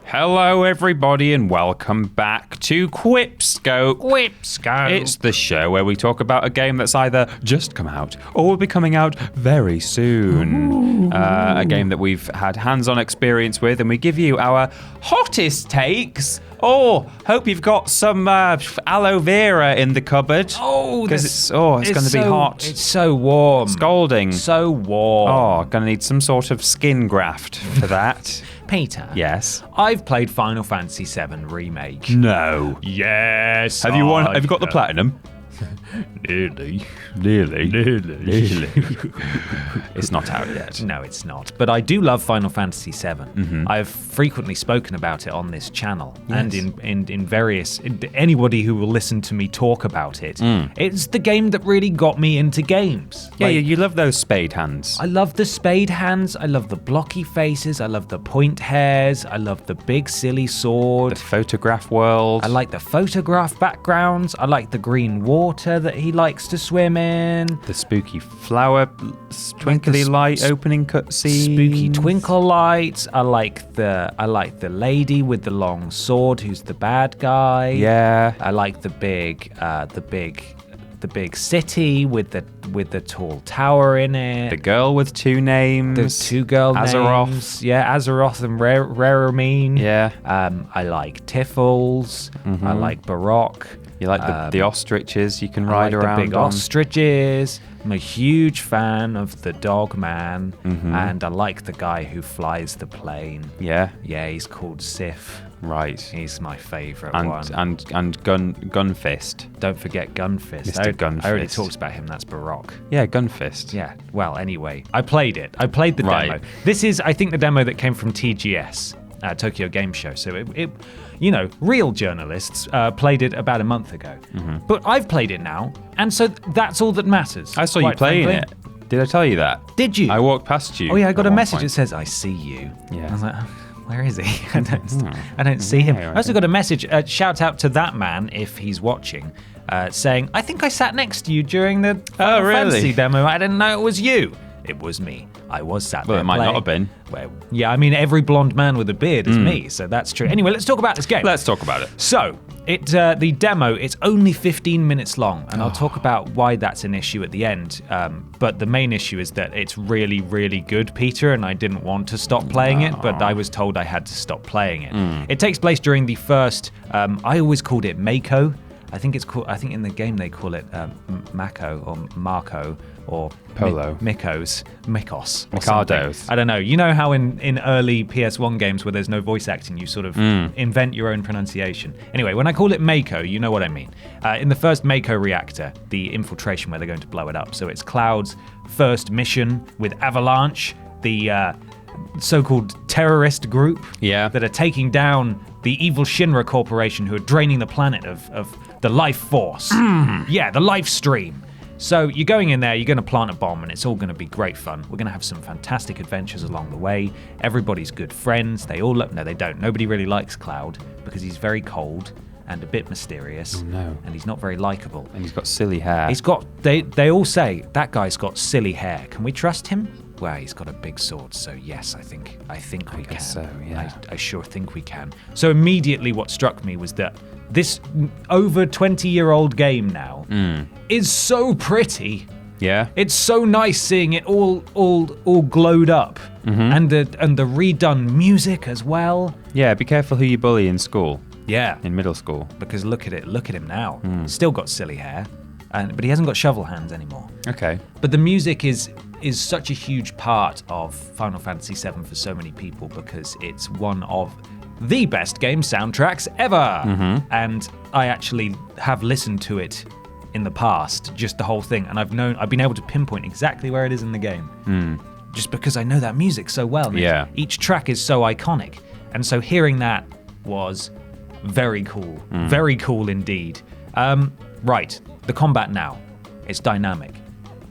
Hello, everybody, and welcome back to QuipScope. QuipScope. It's the show where we talk about a game that's either just come out or will be coming out very soon. A game that we've had hands-on experience with, and we give you our hottest takes. Oh, hope you've got some aloe vera in the cupboard. Oh, because it's going to be hot. It's so warm. Scalding. So warm. Oh, going to need some sort of skin graft for that. Peter. Yes. I've played Final Fantasy VII Remake. No. Yes. Have you won? Have you got the platinum? Nearly. It's not out yet. No, it's not. But I do love Final Fantasy VII. Mm-hmm. I've frequently spoken about it on this channel, and in various anybody who will listen to me talk about it. It's the game that really got me into games. Yeah, you love those spade hands. I love the spade hands. I love the blocky faces. I love the point hairs. I love the big silly sword. The photograph world. I like the photograph backgrounds. I like the green water that he likes to swim in. The spooky flower, twinkly light opening cutscene. Spooky twinkle lights. I like the lady with the long sword who's the bad guy. Yeah. I like the big city with the tall tower in it. The girl with two names. The two girl Azeroth. names. Yeah, Azeroth and Raramine. Yeah. I like Tiffles. Mm-hmm. I like Baroque. You like the ostriches you can ride around the big on. ostriches. I'm a huge fan of the dog man, and I like the guy who flies the plane. Yeah. Yeah, he's called Sif. Right. He's my favourite one. And Gunfist. Don't forget Gunfist. Mr. Gunfist. I already talked about him. That's Baroque. Yeah, Gunfist. Yeah. Well, anyway, I played it. I played the demo. This is, I think, the demo that came from TGS, Tokyo Game Show. So it real journalists played it about a month ago. Mm-hmm. But I've played it now, and so that's all that matters. I saw you playing it. Did I tell you that? Did you? I walked past you. Oh yeah, I got a message that says, "I see you." Yeah. I was like, where is he? I don't see him. I also got a message, shout out to that man if he's watching, saying, I think I sat next to you during the Final Fantasy demo. I didn't know it was you. It was me. I was sat there. Well, it might not have been. Well, yeah, I mean, every blonde man with a beard is me, so that's true. Anyway, let's talk about this game. Let's talk about it. So, the demo, it's only 15 minutes long, and I'll talk about why that's an issue at the end. But the main issue is that it's really, really good, Peter, and I didn't want to stop playing it, but I was told I had to stop playing it. It takes place during the first, I always called it Mako. I think in the game they call it Mako or Marco or Polo. Mikos. Mikados. I don't know. You know how in early PS1 games where there's no voice acting, you sort of invent your own pronunciation. Anyway, when I call it Mako, you know what I mean. In the first Mako reactor, the infiltration where they're going to blow it up. So it's Cloud's first mission with Avalanche, the so-called terrorist group that are taking down the evil Shinra Corporation who are draining the planet of the life force. Yeah, the life stream. So you're going in there, you're going to plant a bomb, and it's all going to be great fun. We're going to have some fantastic adventures along the way. Everybody's good friends. They all no, they don't. Nobody really likes Cloud because he's very cold and a bit mysterious. Oh, no. And he's not very likable. And he's got silly hair. They all say, that guy's got silly hair. Can we trust him? Well, he's got a big sword, so yes, I think we can. So, yeah. I sure think we can. So immediately what struck me was that this over 20-year-old game now is so pretty. Yeah. It's so nice seeing it all glowed up. And the redone music as well. Yeah, be careful who you bully in school. Yeah. In middle school. Because look at him now. Still got silly hair. But he hasn't got shovel hands anymore. Okay. But the music is such a huge part of Final Fantasy VII for so many people because it's one of the best game soundtracks ever. And I actually have listened to it in the past, just the whole thing, and I've been able to pinpoint exactly where it is in the game. Just because I know that music so well. Yeah. Each track is so iconic. And so hearing that was very cool. Very cool indeed. Right. The combat now, it's dynamic.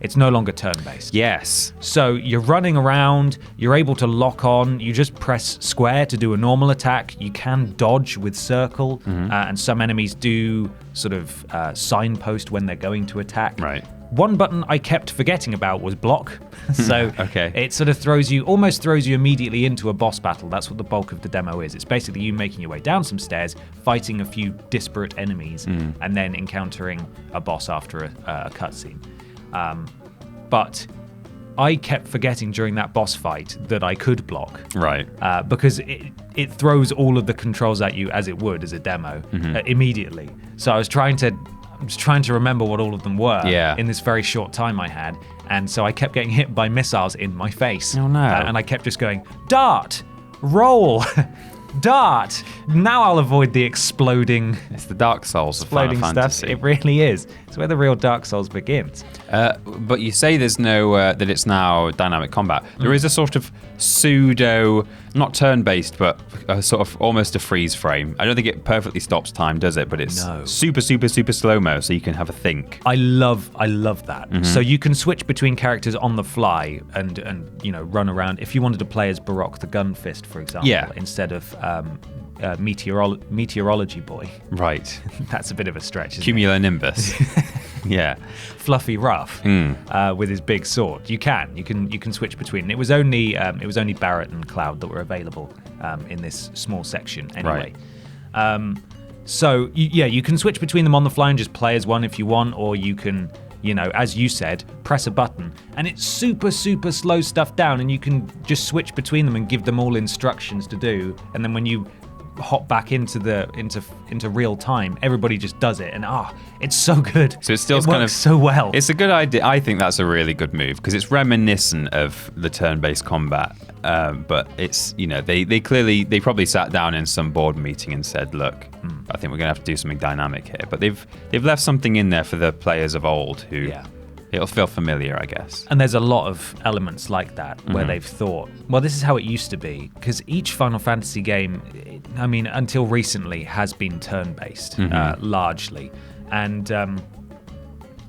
It's no longer turn-based. Yes. So you're running around, you're able to lock on, you just press square to do a normal attack. You can dodge with circle, and some enemies do sort of signpost when they're going to attack. Right. One button I kept forgetting about was block. So Okay. it sort of almost throws you immediately into a boss battle. That's what the bulk of the demo is. It's basically you making your way down some stairs, fighting a few disparate enemies, and then encountering a boss after a cutscene. But I kept forgetting during that boss fight that I could block. Right. Because it throws all of the controls at you as it would as a demo immediately. So I was trying to remember what all of them were in this very short time I had. And so I kept getting hit by missiles in my face. Oh, no. And I kept just going, dart, roll, dart. Now I'll avoid the exploding It's the Dark Souls of Final Fantasy. stuff. It really is. It's where the real Dark Souls begins. But you say there's no that it's now dynamic combat. There is a sort of pseudo, not turn-based, but a sort of almost a freeze frame. I don't think it perfectly stops time, does it? But it's super, super, super slow-mo, so you can have a think. I love that. So you can switch between characters on the fly and run around. If you wanted to play as Baroque the Gunfist, for example, instead of Meteorology Boy. Right. That's a bit of a stretch, isn't Cumulonimbus. Yeah. Fluffy Ruff with his big sword. You can switch between. And it was only Barrett and Cloud that were available in this small section anyway. Right. So you can switch between them on the fly and just play as one if you want, or you can, as you said, press a button and it super, super slows stuff down, and you can just switch between them and give them all instructions to do, and then when you hop back into real time, everybody just does it, and it's so good. So it still works so well. It's a good idea. I think that's a really good move because it's reminiscent of the turn-based combat, but it's they probably sat down in some board meeting and said, look, I think we're gonna have to do something dynamic here, but they've left something in there for the players of old who it'll feel familiar, I guess. And there's a lot of elements like that where they've thought, well, this is how it used to be, because each Final Fantasy game, until recently, has been turn-based, largely. And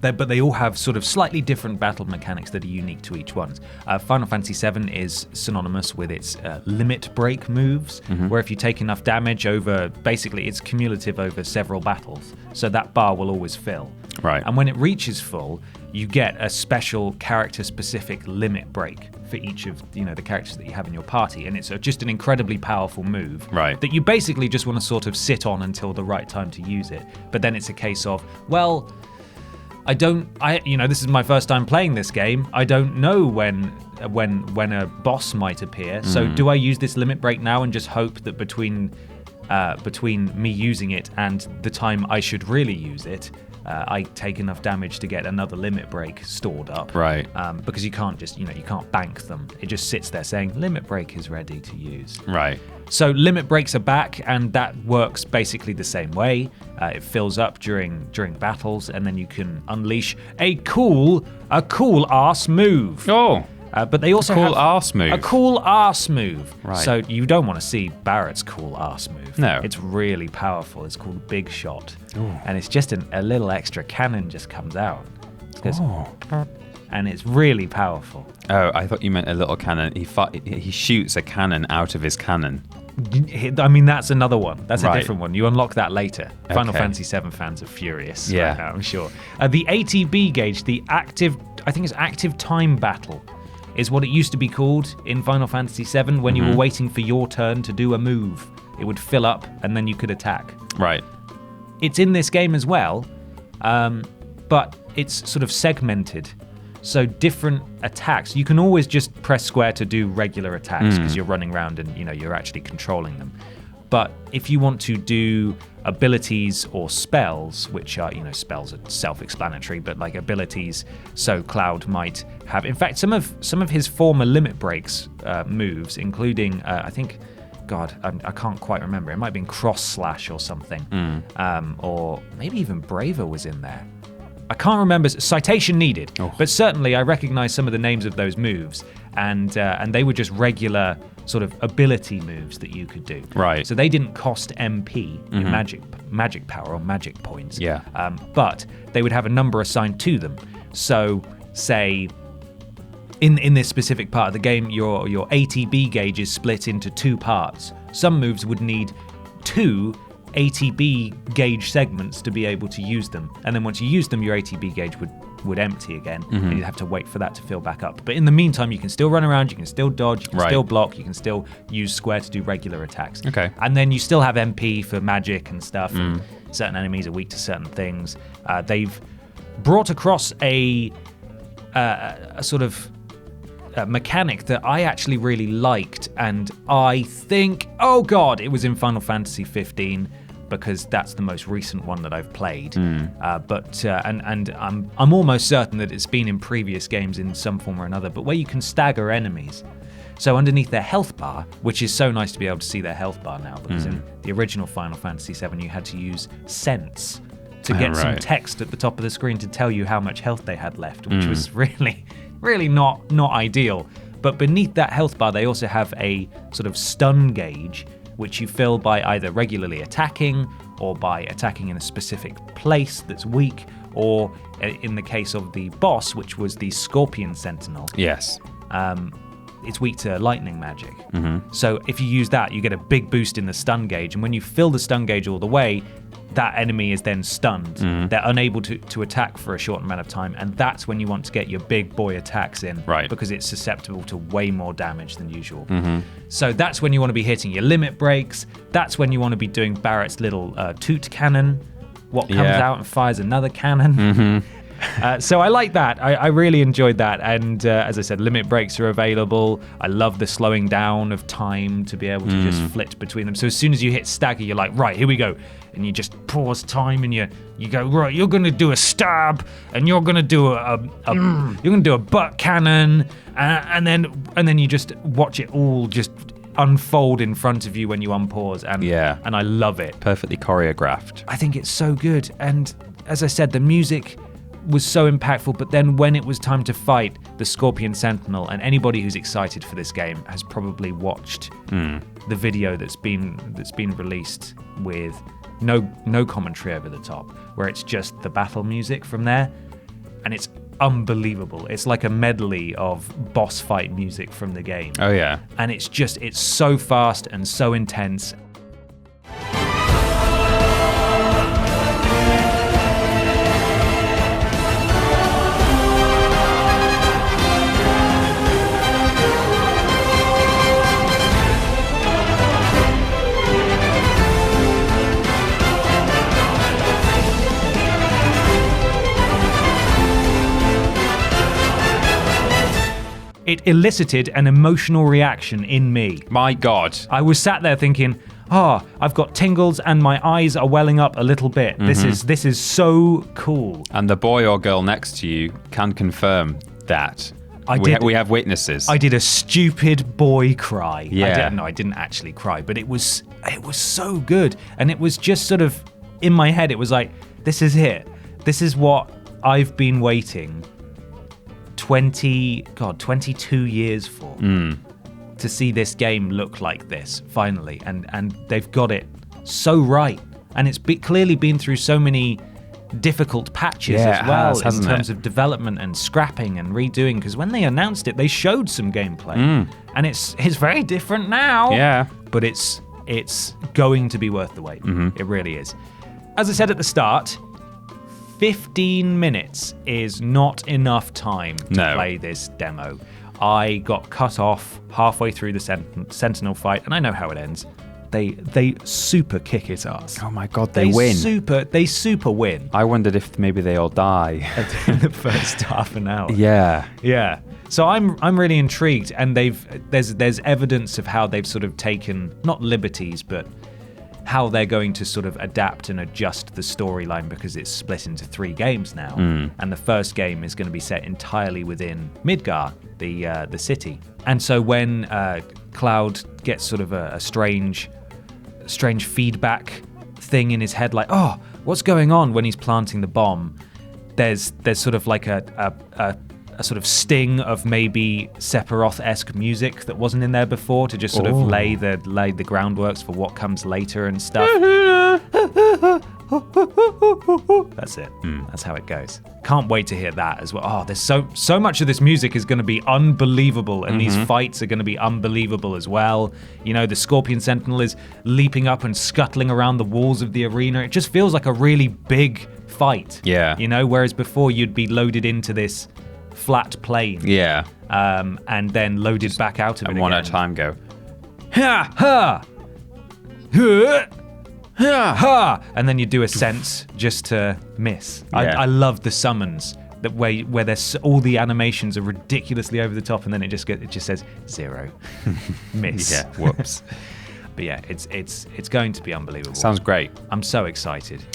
but they all have sort of slightly different battle mechanics that are unique to each one. Final Fantasy VII is synonymous with its limit break moves, where if you take enough damage basically it's cumulative over several battles, so that bar will always fill. Right. And when it reaches full, you get a special character-specific limit break for each of the characters that you have in your party, and it's just an incredibly powerful move that you basically just want to sort of sit on until the right time to use it. But then it's a case of, well, this is my first time playing this game. I don't know when a boss might appear. So do I use this limit break now and just hope that between me using it and the time I should really use it, I take enough damage to get another limit break stored up. Right. Because you can't just, you can't bank them. It just sits there saying limit break is ready to use. Right. So limit breaks are back, and that works basically the same way. It fills up during battles, and then you can unleash a cool arse move. Oh. But they also have arse move. A cool arse move. Right. So you don't want to see Barrett's cool arse move. No. It's really powerful. It's called Big Shot. Ooh. And it's just a little extra cannon just comes out. And it's really powerful. Oh, I thought you meant a little cannon. He shoots a cannon out of his cannon. That's another one. That's a different one. You unlock that later. Okay. Final Fantasy VII fans are furious right now, I'm sure. The ATB gauge, I think it's active time battle, is what it used to be called in Final Fantasy VII when you were waiting for your turn to do a move. It would fill up and then you could attack. Right. It's in this game as well, but it's sort of segmented. So different attacks, you can always just press square to do regular attacks because you're running around and you're actually controlling them. But if you want to do abilities or spells, which are, spells are self-explanatory, but like abilities, so Cloud might have, in fact, some of his former limit breaks moves, including, I think, I can't quite remember. It might have been cross slash or something, or maybe even Braver was in there. I can't remember. Citation needed, but certainly I recognize some of the names of those moves, and they were just regular sort of ability moves that you could do. Right. So they didn't cost MP, magic power or magic points. Yeah. But they would have a number assigned to them. So say, in this specific part of the game, your ATB gauge is split into two parts. Some moves would need two ATB gauge segments to be able to use them. And then once you use them, your ATB gauge would empty again, and you'd have to wait for that to fill back up. But in the meantime, you can still run around, you can still dodge, you can still block, you can still use square to do regular attacks. Okay. And then you still have MP for magic and stuff, and certain enemies are weak to certain things. They've brought across a sort of mechanic that I actually really liked, and I think, oh god, it was in Final Fantasy 15, because that's the most recent one that I've played. But I'm almost certain that it's been in previous games in some form or another, but where you can stagger enemies. So underneath their health bar, which is so nice to be able to see their health bar now, because in the original Final Fantasy VII you had to use sense to get some text at the top of the screen to tell you how much health they had left, which was really not ideal. But beneath that health bar, they also have a sort of stun gauge, which you fill by either regularly attacking or by attacking in a specific place that's weak, or in the case of the boss, which was the Scorpion Sentinel. Yes. It's weak to lightning magic. So if you use that, you get a big boost in the stun gauge, and when you fill the stun gauge all the way, that enemy is then stunned. They're unable to attack for a short amount of time, and that's when you want to get your big boy attacks in, because it's susceptible to way more damage than usual. So that's when you want to be hitting your limit breaks. That's when you want to be doing Barrett's little toot cannon, what comes out and fires another cannon. So I like that. I really enjoyed that. And as I said, limit breaks are available. I love the slowing down of time to be able to just flit between them. So as soon as you hit stagger, you're like, right, here we go. And you just pause time, and you go, right, you're going to do a stab, and you're going to do a butt cannon, and then you just watch it all just unfold in front of you when you unpause. And I love it. Perfectly choreographed. I think it's so good. And as I said, the music was so impactful, but then when it was time to fight the Scorpion Sentinel, and anybody who's excited for this game has probably watched the video that's been released with no commentary over the top, where it's just the battle music from there, and it's unbelievable. It's like a medley of boss fight music from the game. Oh yeah. And it's so fast and so intense. It elicited an emotional reaction in me. My God. I was sat there thinking, I've got tingles and my eyes are welling up a little bit. This is so cool. And the boy or girl next to you can confirm that. We have witnesses. I did a stupid boy cry. Yeah. I didn't actually cry, but it was so good. And it was just sort of, in my head, it was like, this is it. This is what I've been waiting 22 years for, to see this game look like this, finally. And they've got it so right. And it's clearly been through so many difficult patches as well, in terms of development and scrapping and redoing, because when they announced it, they showed some gameplay. And it's very different now. Yeah. But it's going to be worth the wait. It really is. As I said at the start, 15 minutes is not enough time to play this demo. I got cut off halfway through the Sentinel fight, and I know how it ends. They super kick his ass. Oh my God, they win. They super win. I wondered if maybe they all die in the first half an hour. Yeah. So I'm really intrigued, and there's evidence of how they've sort of taken, not liberties, but how they're going to sort of adapt and adjust the storyline, because it's split into 3 games now. And the first game is going to be set entirely within Midgar, the city. And so when Cloud gets sort of a strange feedback thing in his head, like, oh, what's going on, when he's planting the bomb, there's sort of like a sort of sting of maybe Sephiroth-esque music that wasn't in there before, to just sort of lay the groundworks for what comes later and stuff. That's it. That's how it goes. Can't wait to hear that as well. Oh, there's so much of this music is going to be unbelievable, and these fights are going to be unbelievable as well. You know, the Scorpion Sentinel is leaping up and scuttling around the walls of the arena. It just feels like a really big fight. Yeah. You know, whereas before you'd be loaded into this flat plane. Yeah. And then loaded back out of it And again. one at a time go. Ha ha! Huh! Ha ha! And then you do a sense just to miss. Yeah. I love the summons that where there's all the animations are ridiculously over the top, and then it just says 0, miss. Yeah, whoops. But yeah, it's going to be unbelievable. Sounds great. I'm so excited.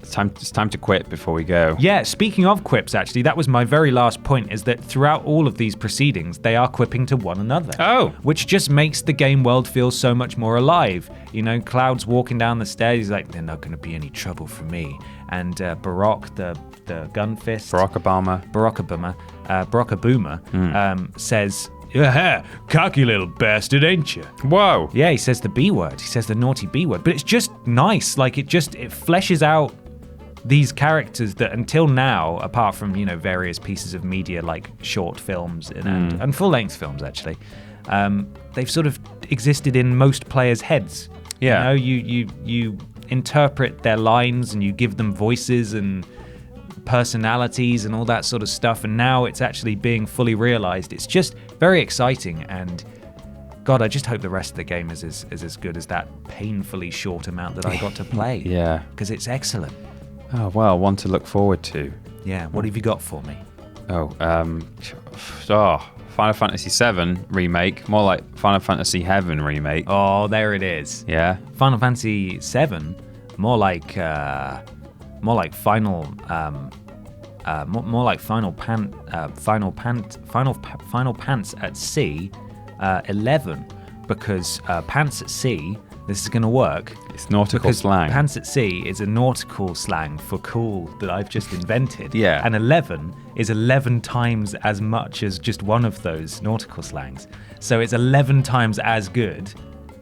It's time to quit before we go. Yeah, speaking of quips, actually, that was my very last point, is that throughout all of these proceedings, they are quipping to one another. Oh. Which just makes the game world feel so much more alive. You know, Cloud's walking down the stairs, he's like, they're not going to be any trouble for me. And Barack, the gun fist. Barack Obama, says, yeah, cocky little bastard, ain't you? Whoa. Yeah, he says the B word. He says the naughty B word. But it's just nice. Like, it fleshes out these characters that until now, apart from, you know, various pieces of media like short films and full-length films, actually, they've sort of existed in most players' heads. Yeah. You know, you interpret their lines and you give them voices and personalities and all that sort of stuff, and now it's actually being fully realized. It's just very exciting, and God, I just hope the rest of the game is as good as that painfully short amount that I got to play. Yeah. Because it's excellent. Oh, well, one to look forward to. Yeah, what have you got for me? Final Fantasy VII Remake, more like Final Fantasy Heaven Remake. Oh, there it is. Yeah. Final Fantasy VII, more like Final Pants at Sea 11, because Pants at Sea, this is going to work. It's nautical slang. Pants at Sea is a nautical slang for cool that I've just invented. Yeah. And 11 is 11 times as much as just one of those nautical slangs. So it's 11 times as good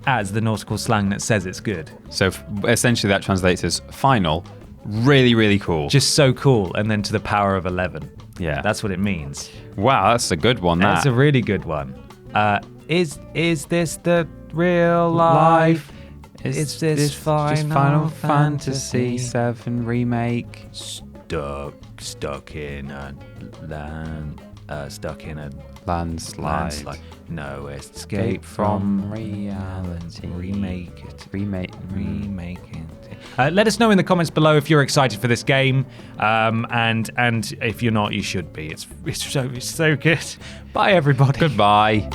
as the nautical slang that says it's good. So essentially that translates as final, really, really cool. Just so cool, and then to the power of 11. Yeah. That's what it means. Wow, that's a good one, that. That's a really good one. Is this the real life? Is this Final Fantasy VII Remake? Stuck in a Landslide. No escape from reality. Remake it. Remake it. Let us know in the comments below if you're excited for this game, and if you're not, you should be. It's so good. Bye, everybody. Goodbye.